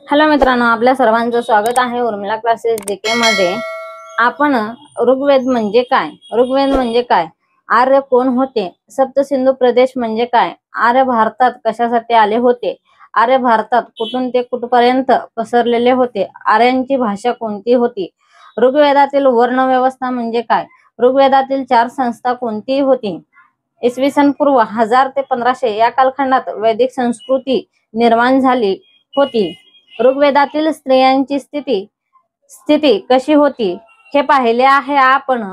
Hello मित्रांनो, आपल्या सर्वांचं स्वागत आहे उर्मिला क्लासेस जीके मध्ये। आपण ऋग्वेद म्हणजे काय, ऋग्वेद म्हणजे काय, आर्य कोण होते, सप्तसिंधू प्रदेश म्हणजे काय, आर्य भारतात कशासाठी आले होते, आर्य भारतात कुठून ते कुठपर्यंत पसरलेले होते, आर्यांची भाषा कोणती होती, ऋग्वेदातील वर्ण व्यवस्था म्हणजे काय, ऋग्वेदातील 4 संस्था कोणती होती, इसवी सन पूर्व 1000 ते 1500 या कालखंडात वैदिक संस्कृती निर्माण झाली होती। ऋग्वेदातील स्त्रियांची स्थिती कशी होती हे पाहिले आहे आपण।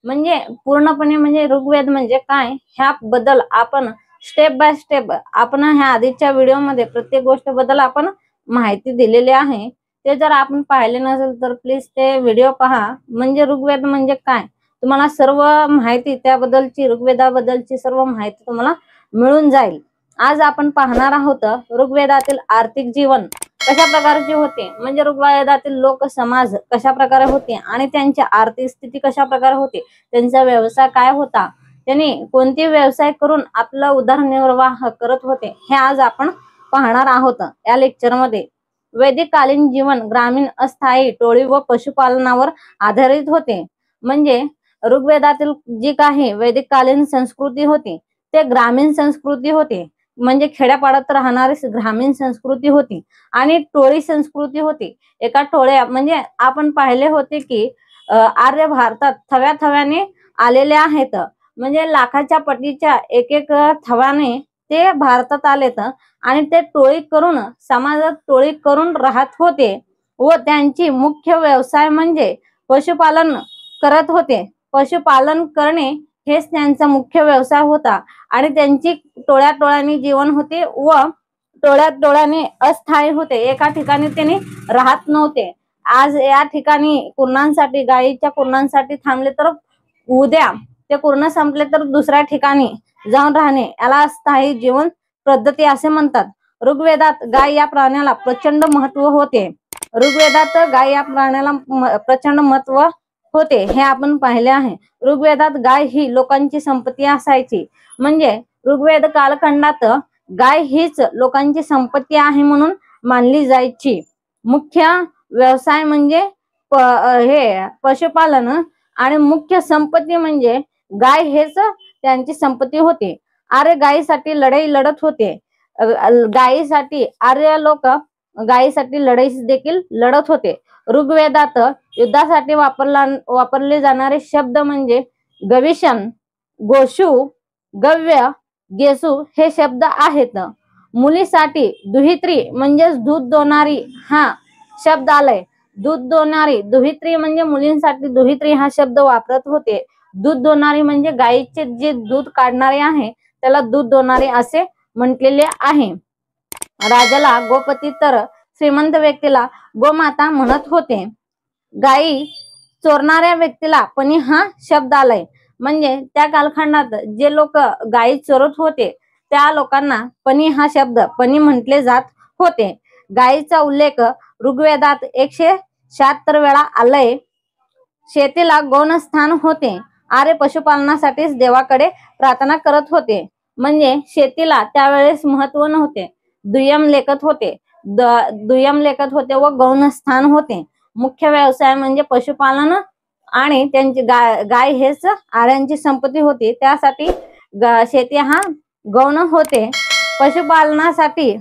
म्हणजे पूर्णपणे म्हणजे ऋग्वेद म्हणजे काय ह्याबद्दल आपण स्टेप बाय स्टेप आपण ह्या आधीच्या व्हिडिओमध्ये प्रत्येक गोष्ट बद्दल आपण माहिती दिलेली आहे। ते जर आपण पाहिले नसेल तर प्लीज ते व्हिडिओ पहा। म्हणजे ऋग्वेद म्हणजे काय तुम्हाला सर्व माहिती त्याबद्दलची ऋग्वेदाबद्दलची सर्व माहिती तुम्हाला मिळून जाईल। आज आपण पाहणार आहोत ऋग्वेदातील आर्थिक जीवन कशा प्रकारचे होते, म्हणजे ऋग्वेदातील लोक समाज कशा प्रकारे होते आणि त्यांची आर्थिक स्थिती कशा प्रकारे होती, त्यांचा व्यवसाय काय होता, त्यांनी कोणते व्यवसाय करून आपला उदरनिर्वाह करत होते, हे आज आपण पाहणार आहोत या लेक्चर मध्ये। वैदिक कालीन जीवन ग्रामीण अस्थायी टोळी व पशुपालनावर आधारित होते। म्हणजे ऋग्वेदातील जी काही वैदिक कालीन संस्कृती होती ते ग्रामीण संस्कृती होती, म्हणजे खेड्यापाड्यात राहणारी ग्रामीण संस्कृती होती आणि टोळी संस्कृती होती। एका टोळ्या म्हणजे आपण पाहिले होते की आर्य भारतात थव्या थव्याने आलेले आहेत, म्हणजे लाखाच्या पटीच्या एक एक थव्याने ते भारतात आलेत आणि ते टोळी करून समाजात टोळी करून राहत होते व त्यांची मुख्य व्यवसाय म्हणजे पशुपालन करत होते। पशुपालन करणे हेच त्यांचा मुख्य व्यवसाय होता आणि त्यांची टोळ्या टोळ्यांनी जीवन होते व टोळ्या टोळ्याने अस्थायी होते, एका ठिकाणी त्यांनी राहत नव्हते। आज या ठिकाणी कुर्णांसाठी गायीच्या कुर्णांसाठी थांबले तर उद्या ते कुर्ण संपले तर दुसऱ्या ठिकाणी जाऊन राहणे याला अस्थायी जीवन पद्धती असे म्हणतात। ऋग्वेदात गाय या प्राण्याला प्रचंड महत्व होते, ऋग्वेदात गाय या प्राण्याला प्रचंड महत्व होते हे आपण पाहिले आहे। ऋग्वेदात गाय ही लोकांची संपत्ती असायची, म्हणजे ऋग्वेद कालखंडात गाय हीच लोकांची संपत्ती आहे म्हणून मानली जायची। मुख्य व्यवसाय म्हणजे हे पशुपालन आणि मुख्य संपत्ती म्हणजे गाय हेच त्यांची संपत्ती होती। आर्य गायीसाठी लढाई लढत होते, गायीसाठी आर्य लोक गायीसाठी लढाई देखील लढत होते। ऋग्वेदात युद्धासाठी वापरले जाणारे शब्द म्हणजे गविशन, गोशु, गव्य, गेसू हे शब्द आहेत। मुलीसाठी दुहित्री म्हणजे दूध दोनारी हा शब्द आलाय। दूध दोनारी दुहित्री म्हणजे मुलींसाठी दुहित्री हा शब्द वापरत होते। दूध दोनारी म्हणजे गायीचे जे दूध काढणारे आहे त्याला दूध दोनारी असे म्हटलेले आहे। राजाला गोपती तर श्रीमंत व्यक्तीला गोमाता म्हणत होते। गायी चोरणाऱ्या व्यक्तीला पणी हा शब्द आलाय, म्हणजे त्या कालखंडात जे लोक गायी चोरत होते त्या लोकांना पणी हा शब्द पणी म्हटले जात होते। गायीचा उल्लेख ऋग्वेदात 176 वेळा आलाय। शेतीला गौणस्थान होते, आर्य पशुपालनासाठीच देवाकडे प्रार्थना करत होते, म्हणजे शेतीला त्यावेळेस महत्व नव्हते, दुय्यम लेखत होते व गौणस्थान होते। मुख्य व्यवसाय म्हणजे पशुपालन आणि त्यांची गाय हेच आर्यांची संपत्ती होती, त्यासाठी शेती हा गौण होते। पशुपालनासाठी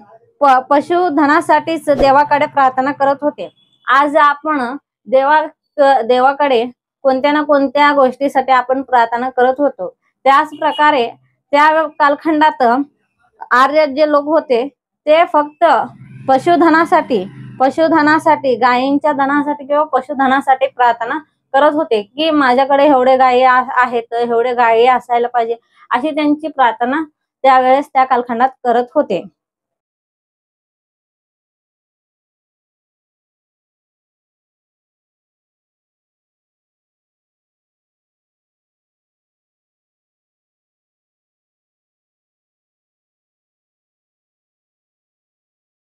पशुधनासाठीच देवाकडे प्रार्थना करत होते। आज आपण देवाकडे कोणत्या ना कोणत्या गोष्टीसाठी आपण प्रार्थना करत होतो, त्याच प्रकारे त्या कालखंडात आर्य जे लोक होते ते फक्त पशुधनासाठी गायींच्या धनासाठी किंवा पशुधनासाठी प्रार्थना करत होते की माझ्याकडे एवढे गायी आहेत, एवढे गायी असायला पाहिजे, अशी त्यांची प्रार्थना त्यावेळेस त्या कालखंडात करत होते।